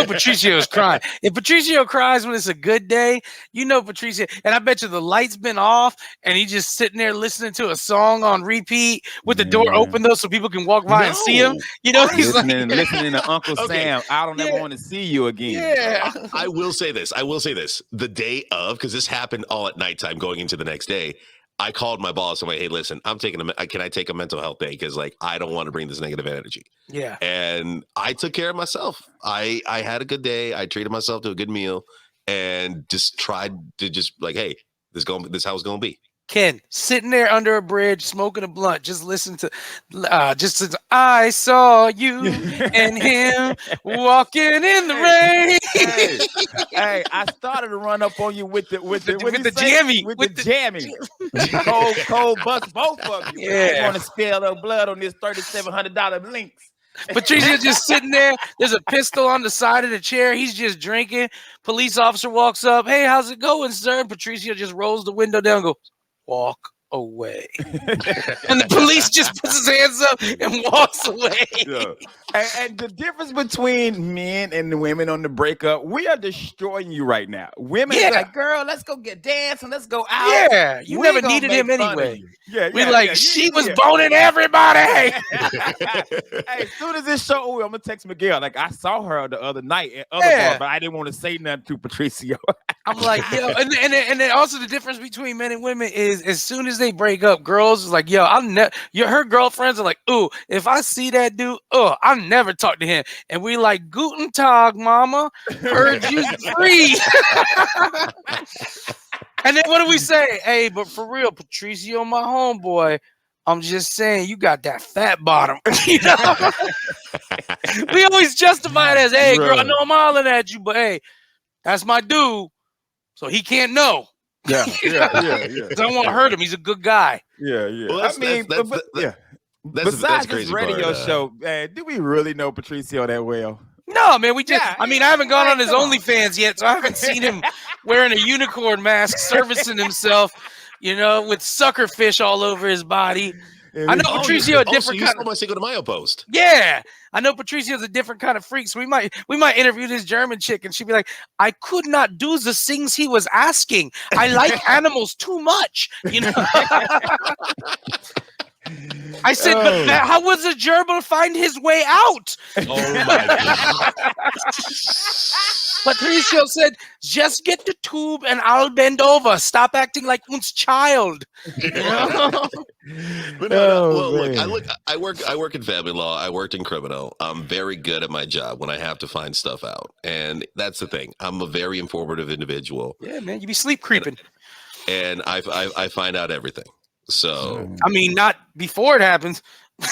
[SPEAKER 2] Patricio is crying. If Patricio cries when it's a good day, Patricio. And I bet you the light's been off, and he's just sitting there listening to a song on repeat with the door open though, so people can walk by and see him. He's
[SPEAKER 1] listening to Uncle Sam. I don't ever want to see you again.
[SPEAKER 3] Yeah. I will say this. The day of, because this happened all at nighttime, going into the next day. I called my boss and went, "Hey, listen, can I take a mental health day? Because like I don't want to bring this negative energy."
[SPEAKER 2] Yeah.
[SPEAKER 3] And I took care of myself. I had a good day. I treated myself to a good meal, and just tried to like, hey, this how it's gonna be.
[SPEAKER 2] Ken, sitting there under a bridge, smoking a blunt, just listen to, I saw you and him walking in the rain.
[SPEAKER 1] Hey, I started to run up on you with the jammy. Cold bust both of you.
[SPEAKER 2] Yeah.
[SPEAKER 1] I want to spill the blood on this $3,700 links.
[SPEAKER 2] Patricia's just sitting there. There's a pistol on the side of the chair. He's just drinking. Police officer walks up. "Hey, how's it going, sir?" Patricio just rolls the window down and goes, "Walk." away. And the police just puts his hands up and walks away.
[SPEAKER 1] Yeah. And the difference between men and the women on the breakup, we are destroying you right now. Women are like, girl, let's go get dance and let's go out.
[SPEAKER 2] Yeah, you never needed him anyway.
[SPEAKER 1] Yeah,
[SPEAKER 2] she was boning everybody.
[SPEAKER 1] Hey, as soon as this show, I'm gonna text Miguel. Like, I saw her the other night at other bar, but I didn't want to say nothing to Patricio.
[SPEAKER 2] I'm like, yo, and then also the difference between men and women is as soon as they break up, girls is like, yo, her girlfriends are like, ooh, if I see that dude, I'll never talk to him. And we like, Guten Tag, mama, heard you free. And then what do we say? Hey, but for real, Patricio, my homeboy, I'm just saying, you got that fat bottom. You know? We always justify it as, hey, girl, I know I'm hollering at you, but hey, that's my dude, so he can't know.
[SPEAKER 1] Yeah.
[SPEAKER 2] I don't want to hurt him. He's a good guy.
[SPEAKER 1] Yeah.
[SPEAKER 3] Well,
[SPEAKER 1] Besides this radio show, man, do we really know Patricio that well?
[SPEAKER 2] No, man, we just, I haven't gone on his OnlyFans yet, so I haven't seen him wearing a unicorn mask, servicing himself, with sucker fish all over his body. I know Patricio a different
[SPEAKER 3] kind of. Cinco de Mayo post.
[SPEAKER 2] Yeah, I know Patricio's a different kind of freak. So we might interview this German chick, and she'd be like, "I could not do the things he was asking. I like animals too much." I said, but how was a gerbil find his way out?
[SPEAKER 3] Oh my God.
[SPEAKER 2] Patricio said, just get the tube and I'll bend over. Stop acting like uns child.
[SPEAKER 3] But look, I work in family law. I worked in criminal. I'm very good at my job when I have to find stuff out. And that's the thing. I'm a very informative individual.
[SPEAKER 2] Yeah, man, you be sleep creeping.
[SPEAKER 3] And I find out everything. So
[SPEAKER 2] not before it happens. He's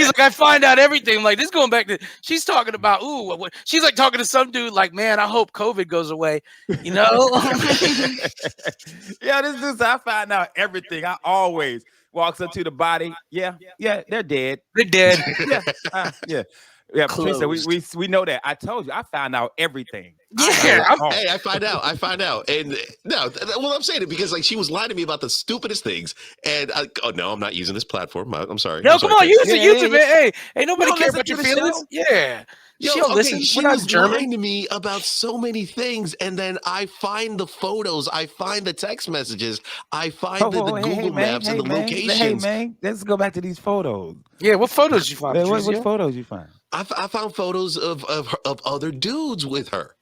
[SPEAKER 2] like, I find out everything. I'm like, this going back to, she's talking about, she's like talking to some dude like, man, I hope COVID goes away.
[SPEAKER 1] Yeah, this dude, I find out everything. I always walks up to the body. Yeah, they're dead.
[SPEAKER 2] They're dead.
[SPEAKER 1] Yeah, Patricia, we know that. I told you, I found out everything.
[SPEAKER 2] Yeah,
[SPEAKER 3] I find out, and I'm saying it because like she was lying to me about the stupidest things, and I'm not using this platform. I'm sorry.
[SPEAKER 2] No, come on, use it, YouTube, man. Hey, ain't nobody care about your feelings. Yeah.
[SPEAKER 3] She was lying to me about so many things, and then I find the photos, I find the text messages, I find the Google Maps and the locations.
[SPEAKER 1] Hey, man, let's go back to these photos.
[SPEAKER 2] Yeah, what photos you find?
[SPEAKER 1] What photos you find?
[SPEAKER 3] I found photos of other dudes with her.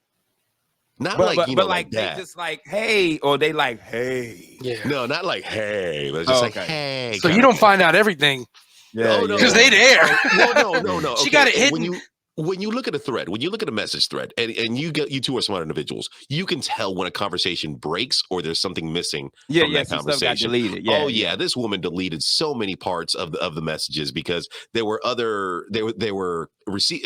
[SPEAKER 3] Not
[SPEAKER 1] but
[SPEAKER 3] like
[SPEAKER 1] they just like, hey, or they like, hey.
[SPEAKER 3] Yeah. No, not like, hey. But just like, hey.
[SPEAKER 2] So you don't find out everything.
[SPEAKER 1] Yeah.
[SPEAKER 2] Because they there.
[SPEAKER 3] No.
[SPEAKER 2] She got it hidden.
[SPEAKER 3] When you look at a thread, when you look at a message thread, and you two are smart individuals, you can tell when a conversation breaks or there's something missing from that conversation. Stuff got deleted. Yeah, this woman deleted so many parts of the messages because there were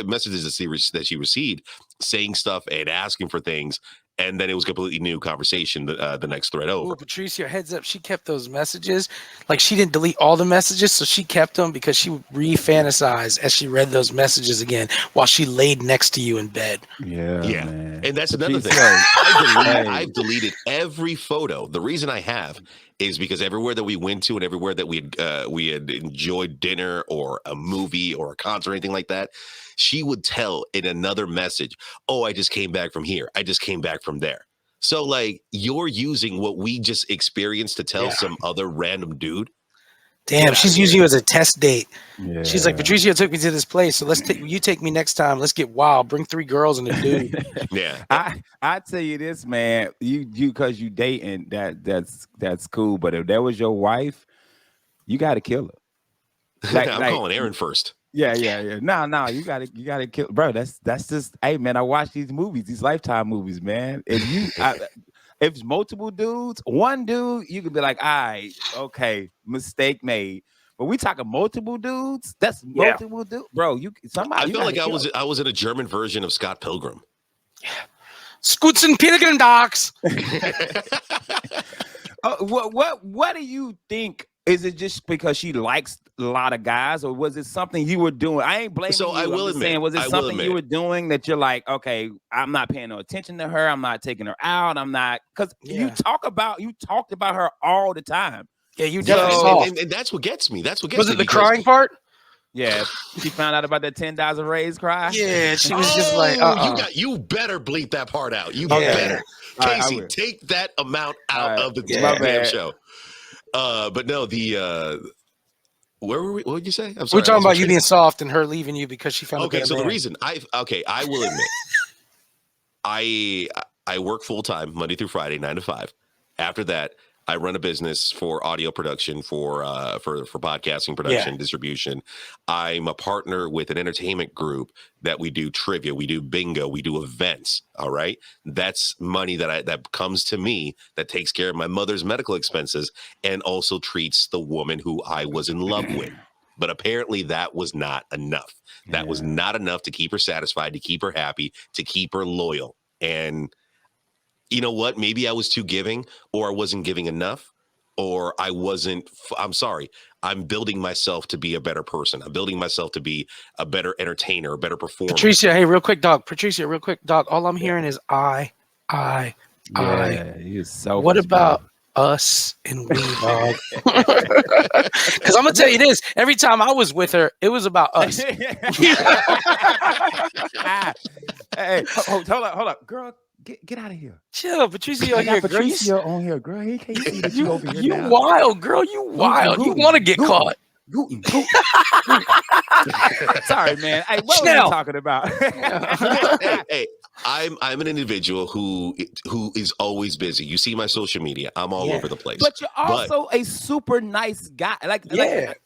[SPEAKER 3] messages that she received saying stuff and asking for things. And then it was a completely new conversation the next thread over.
[SPEAKER 2] Ooh, Patricia, heads up. She kept those messages. Like, she didn't delete all the messages, so she kept them because she would re-fantasize as she read those messages again while she laid next to you in bed.
[SPEAKER 3] Yeah. Man. And that's another thing. I've deleted every photo. The reason I have is because everywhere that we went to and everywhere that we had enjoyed dinner or a movie or a concert or anything like that, she would tell in another message, oh, I just came back from here. I just came back from there. So like you're using what we just experienced to tell some other random dude.
[SPEAKER 2] Damn, she's using you as a test date. Yeah. She's like, Patricio took me to this place, so you take me next time. Let's get wild. Bring 3 girls and a dude.
[SPEAKER 3] Yeah.
[SPEAKER 1] I tell you this, man. You because you dating that's cool. But if that was your wife, you got to kill her.
[SPEAKER 3] I'm calling Aaron first.
[SPEAKER 1] Yeah. No, you gotta kill, bro. That's just, hey man, I watch these movies, these Lifetime movies, man. If it's multiple dudes, one dude, you could be like, all right, okay, mistake made. But we talking multiple dudes. That's multiple dudes, bro.
[SPEAKER 3] I feel like I was in a German version of Scott Pilgrim.
[SPEAKER 2] Yeah, Scootsen Pilgrim Dogs.
[SPEAKER 1] What do you think? Is it just because she likes a lot of guys, or was it something you were doing? I ain't blaming
[SPEAKER 3] So
[SPEAKER 1] you.
[SPEAKER 3] I will
[SPEAKER 1] I'm just
[SPEAKER 3] admit,
[SPEAKER 1] saying, was it
[SPEAKER 3] I will
[SPEAKER 1] something you
[SPEAKER 3] admit.
[SPEAKER 1] were doing that you're like, okay, I'm not paying no attention to her. I'm not taking her out. I'm not, because you talked about her all the time.
[SPEAKER 2] Yeah, you
[SPEAKER 3] Yeah,
[SPEAKER 2] definitely
[SPEAKER 1] So-
[SPEAKER 2] soft.
[SPEAKER 3] and that's what gets me. That's what gets
[SPEAKER 2] Was
[SPEAKER 3] me.
[SPEAKER 2] it the
[SPEAKER 3] because-
[SPEAKER 2] crying part?
[SPEAKER 1] Yeah, she found out about that $10 raise cry.
[SPEAKER 2] Yeah, she was just like,
[SPEAKER 3] you better bleep that part out. You
[SPEAKER 2] Yeah.
[SPEAKER 3] better.
[SPEAKER 1] All right, I
[SPEAKER 3] Casey,
[SPEAKER 1] will.
[SPEAKER 3] take that amount out of the
[SPEAKER 1] my
[SPEAKER 3] damn
[SPEAKER 1] bad.
[SPEAKER 3] show. But no, where were we? What did you say? I'm sorry.
[SPEAKER 2] We're talking about you being soft and her leaving you because she found a
[SPEAKER 3] Okay,
[SPEAKER 2] better
[SPEAKER 3] so
[SPEAKER 2] man.
[SPEAKER 3] the reason I will admit, I work full time Monday through Friday, 9 to 5. After that, I run a business for audio production, for podcasting production, distribution. I'm a partner with an entertainment group that we do trivia, we do bingo, we do events. All right, that's money that comes to me that takes care of my mother's medical expenses and also treats the woman who I was in love with. But apparently that was not enough. That was not enough to keep her satisfied, to keep her happy, to keep her loyal. And you know what? Maybe I was too giving, or I wasn't giving enough, or I wasn't. I'm sorry. I'm building myself to be a better person. I'm building myself to be a better entertainer, a better performer.
[SPEAKER 2] Patricia, hey, real quick, dog. Patricia, real quick, dog. All I'm hearing is I.
[SPEAKER 1] You're so.
[SPEAKER 2] What about us and we, dog? Because I'm gonna tell you this. Every time I was with her, it was about us.
[SPEAKER 1] Hey, hold up, girl. Get out of here.
[SPEAKER 2] Chill, Patricia.
[SPEAKER 1] I got
[SPEAKER 2] Girl,
[SPEAKER 1] Patricio on here, girl. He can't see that you over here.
[SPEAKER 2] you
[SPEAKER 1] now.
[SPEAKER 2] wild, girl. You wild. You want to get caught.
[SPEAKER 1] Sorry, man. Hey, what
[SPEAKER 2] Chanel.
[SPEAKER 1] were we talking about?
[SPEAKER 3] hey, I'm an individual who is always busy. You see my social media. I'm all over the place.
[SPEAKER 1] But you're also a super nice guy. Like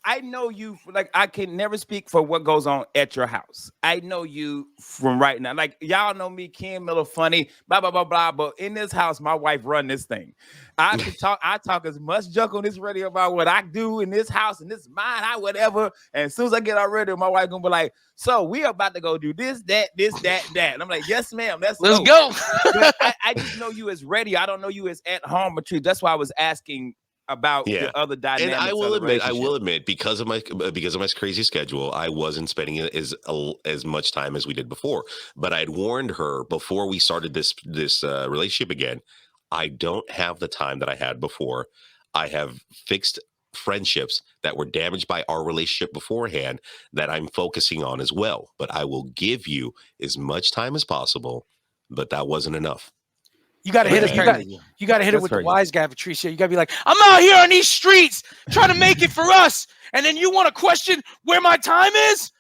[SPEAKER 1] I know you. Like, I can never speak for what goes on at your house. I know you from right now. Like, y'all know me, Ken Miller, funny, blah blah blah blah. But in this house, my wife run this thing. I talk as much junk on this radio about what I do in this house and this mine, whatever. And as soon as I get on radio, my wife gonna be like, "So we about to go do this, that, that." And I'm like, "Yes, ma'am. Let's
[SPEAKER 2] go."
[SPEAKER 1] But I just know you as radio. I don't know you as at home, Patricia. That's why I was asking about the other dynamics.
[SPEAKER 3] And I will admit, because of my crazy schedule, I wasn't spending as much time as we did before. But I'd warned her before we started this relationship again. I don't have the time that I had before. I have fixed friendships that were damaged by our relationship beforehand that I'm focusing on as well. But I will give you as much time as possible. But that wasn't enough.
[SPEAKER 2] You gotta hit it. You gotta hit it with the wise guy, Patricia. You gotta be like, I'm out here on these streets trying to make it for us, and then you want to question where my time is?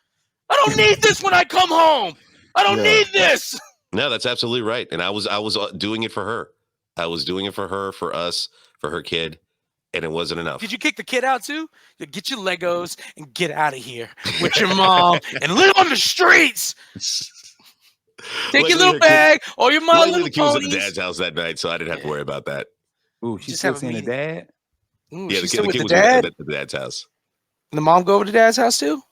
[SPEAKER 2] I don't need this when I come home. I don't need this.
[SPEAKER 3] No, that's absolutely right. And I was doing it for her. I was doing it for her, for us, for her kid, and it wasn't enough.
[SPEAKER 2] Did you kick the kid out too? You get your Legos and get out of here with your mom and live on the streets. Take your little bag or your My Little
[SPEAKER 3] The kid was at
[SPEAKER 2] Ponies.
[SPEAKER 3] the dad's house that night, so I didn't have to worry about that.
[SPEAKER 1] Ooh, she's still seeing the dad?
[SPEAKER 3] Yeah, the kid was
[SPEAKER 2] dad?
[SPEAKER 3] at the dad's house.
[SPEAKER 2] And the mom go over to dad's house too?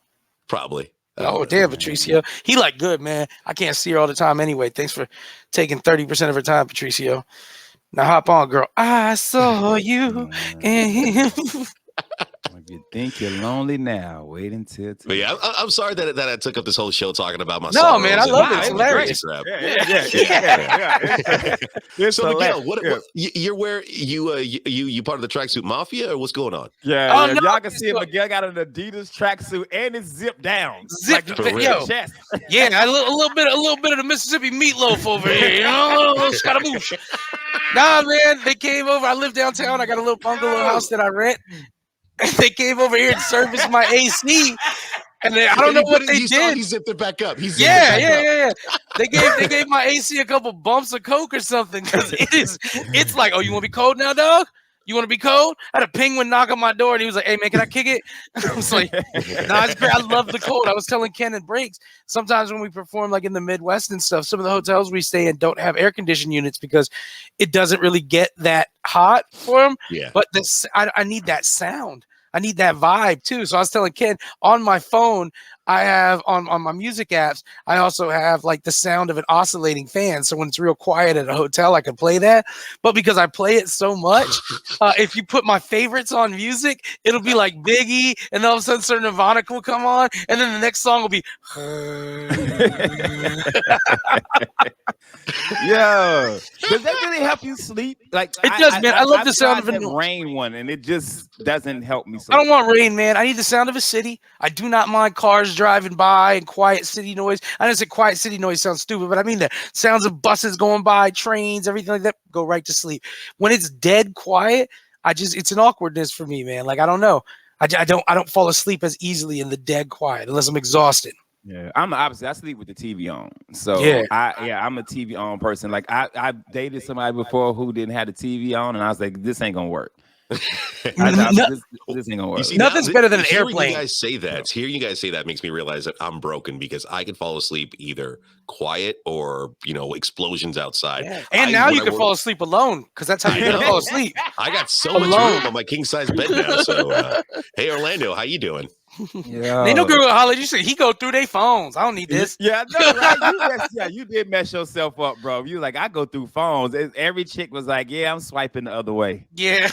[SPEAKER 3] Probably.
[SPEAKER 2] Oh, damn, Patricio. He like good, man. I can't see her all the time anyway. Thanks for taking 30% of her time, Patricio. Now hop on, girl. I saw you.
[SPEAKER 1] You think you're lonely now? Wait until.
[SPEAKER 3] But yeah, I'm sorry that I took up this whole show talking about my.
[SPEAKER 2] No, man, I love it. It's hilarious.
[SPEAKER 1] Yeah.
[SPEAKER 3] So Miguel, what you're where you part of the tracksuit mafia or what's going on?
[SPEAKER 1] Yeah, y'all can see it. Miguel got an Adidas tracksuit and it's zipped down.
[SPEAKER 2] Zipped, yo. Chest. Yeah, a little bit of the Mississippi meatloaf over here. You know, a little Scaramouche. Nah, man, they came over. I live downtown. I got a little bungalow house that I rent. And they came over here to service my AC, and I don't know what they did.
[SPEAKER 3] He zipped it back up.
[SPEAKER 2] Yeah. They gave my AC a couple bumps of Coke or something because it's like, oh, you want to be cold now, dog? You want to be cold? I had a penguin knock on my door, and he was like, "Hey, man, can I kick it?" I was like, "No, it's great. I love the cold." I was telling Ken and Breaks, sometimes when we perform like in the Midwest and stuff, some of the hotels we stay in don't have air conditioned units because it doesn't really get that hot for them.
[SPEAKER 3] Yeah.
[SPEAKER 2] But I need that sound. I need that vibe too. So I was telling Ken on my phone, I have on my music apps, I also have like the sound of an oscillating fan. So when it's real quiet at a hotel, I can play that. But because I play it so much, if you put my favorites on music, it'll be like Biggie, and all of a sudden Sir Nirvana will come on, and then the next song will be.
[SPEAKER 1] Yo, does that really help you sleep? Like
[SPEAKER 2] It does, man. I love the sound
[SPEAKER 1] tried
[SPEAKER 2] of
[SPEAKER 1] that
[SPEAKER 2] it.
[SPEAKER 1] rain one, and it just doesn't help me.
[SPEAKER 2] I don't want rain, man. I need the sound of a city. I do not mind cars driving by and quiet city noise. I didn't say quiet city noise sounds stupid, but I mean the sounds of buses going by, trains, everything like that. Go right to sleep. When it's dead quiet, it's an awkwardness for me, man. Like I don't know. I don't fall asleep as easily in the dead quiet unless I'm exhausted.
[SPEAKER 1] Yeah, I'm the opposite. I sleep with the TV on. So
[SPEAKER 2] Yeah.
[SPEAKER 1] I'm a TV on person. Like I dated somebody before who didn't have the TV on, and I was like, this ain't gonna work. This ain't gonna work.
[SPEAKER 3] You see,
[SPEAKER 2] Nothing's better than an
[SPEAKER 3] hearing
[SPEAKER 2] airplane.
[SPEAKER 3] You guys say that. Hearing you guys say that makes me realize that I'm broken because I can fall asleep either quiet or explosions outside.
[SPEAKER 2] Yeah. And now you can fall asleep alone because that's how you're gonna fall asleep.
[SPEAKER 3] I got so much room on my king size bed now. So hey Orlando, how you doing?
[SPEAKER 1] Yeah.
[SPEAKER 2] Ain't no girl holler. You say he go through their phones. I don't need this.
[SPEAKER 1] Yeah, I know, right? You did mess yourself up, bro. You like, I go through phones. Every chick was like, yeah, I'm swiping the other way.
[SPEAKER 2] Yeah.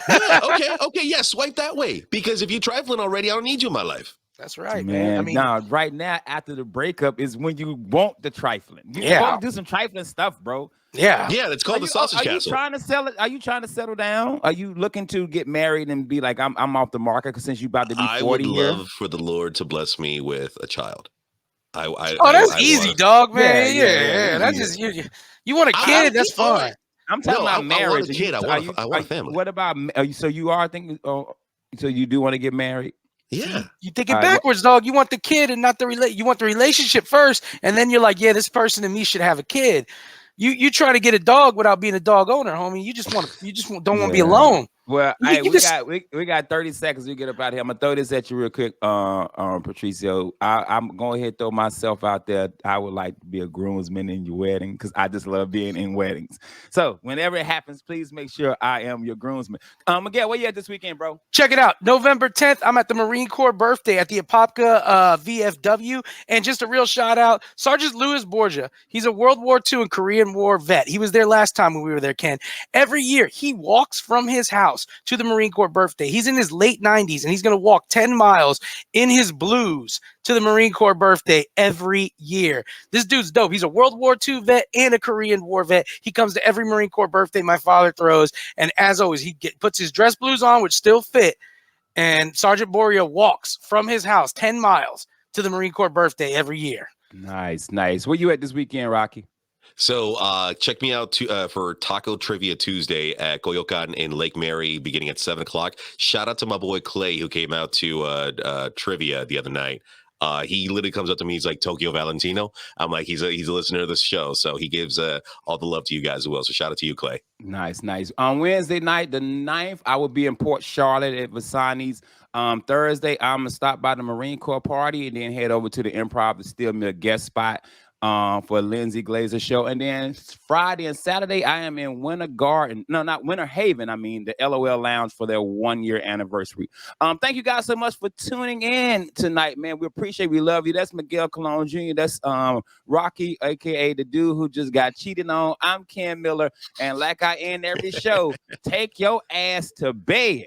[SPEAKER 3] Okay, yeah, swipe that way. Because if you're trifling already, I don't need you in my life.
[SPEAKER 2] That's right, man. I mean,
[SPEAKER 1] right now, after the breakup is when you want the trifling. You want to do some trifling stuff, bro.
[SPEAKER 2] Yeah,
[SPEAKER 3] that's called the sausage castle.
[SPEAKER 1] Are you trying to sell it? Are you trying to settle down? Are you looking to get married and be like, I'm off the market since you about to be 40
[SPEAKER 3] I would
[SPEAKER 1] years?
[SPEAKER 3] love for the Lord to bless me with a child.
[SPEAKER 2] That's easy, dog, man. Yeah. That's just you want a kid? That's fine.
[SPEAKER 1] I'm talking about marriage.
[SPEAKER 3] I want a kid. I want a family.
[SPEAKER 1] What about so you are thinking? So you do want to get married?
[SPEAKER 3] Yeah.
[SPEAKER 2] You think it backwards, dog. You want the kid and not the You want the relationship first, and then you're like, yeah, this person and me should have a kid. You try to get a dog without being a dog owner, homie. You just don't want to be alone.
[SPEAKER 1] Well, we got 30 seconds to get up out here. I'm gonna throw this at you real quick, Patricio. I'm going ahead and throw myself out there. I would like to be a groomsman in your wedding because I just love being in weddings. So whenever it happens, please make sure I am your groomsman. Miguel, where you at this weekend, bro?
[SPEAKER 2] Check it out. November 10th, I'm at the Marine Corps birthday at the Apopka VFW. And just a real shout out, Sergeant Louis Borgia. He's a World War II and Korean War vet. He was there last time when we were there, Ken. Every year, he walks from his house to the Marine Corps birthday. He's in his late 90s, and he's going to walk 10 miles in his blues to the Marine Corps birthday every year. This dude's dope. He's a World War II vet and a Korean War vet. He comes to every Marine Corps birthday my father throws, and as always, he puts his dress blues on, which still fit, and Sergeant Boria walks from his house 10 miles to the Marine Corps birthday every year.
[SPEAKER 1] Nice. Where you at this weekend, Rocky?
[SPEAKER 3] So check me out for Taco Trivia Tuesday at Coyoacan in Lake Mary beginning at 7 o'clock. Shout out to my boy Clay who came out to trivia the other night. He literally comes up to me. He's like Tokyo Valentino. I'm like, he's a listener of this show. So he gives all the love to you guys as well. So shout out to you, Clay.
[SPEAKER 1] Nice. On Wednesday night, the 9th, I will be in Port Charlotte at Vasani's. Thursday, I'm going to stop by the Marine Corps party and then head over to the Improv to steal me a guest spot for Lindsay Glazer show. And then Friday and Saturday, I am in Winter Haven. I mean, the LOL Lounge for their 1-year anniversary. Thank you guys so much for tuning in tonight, man. We appreciate, we love you. That's Miguel Colon Jr. That's Rocky, aka the dude who just got cheated on. I'm Ken Miller. And like I end every show, take your ass to bed.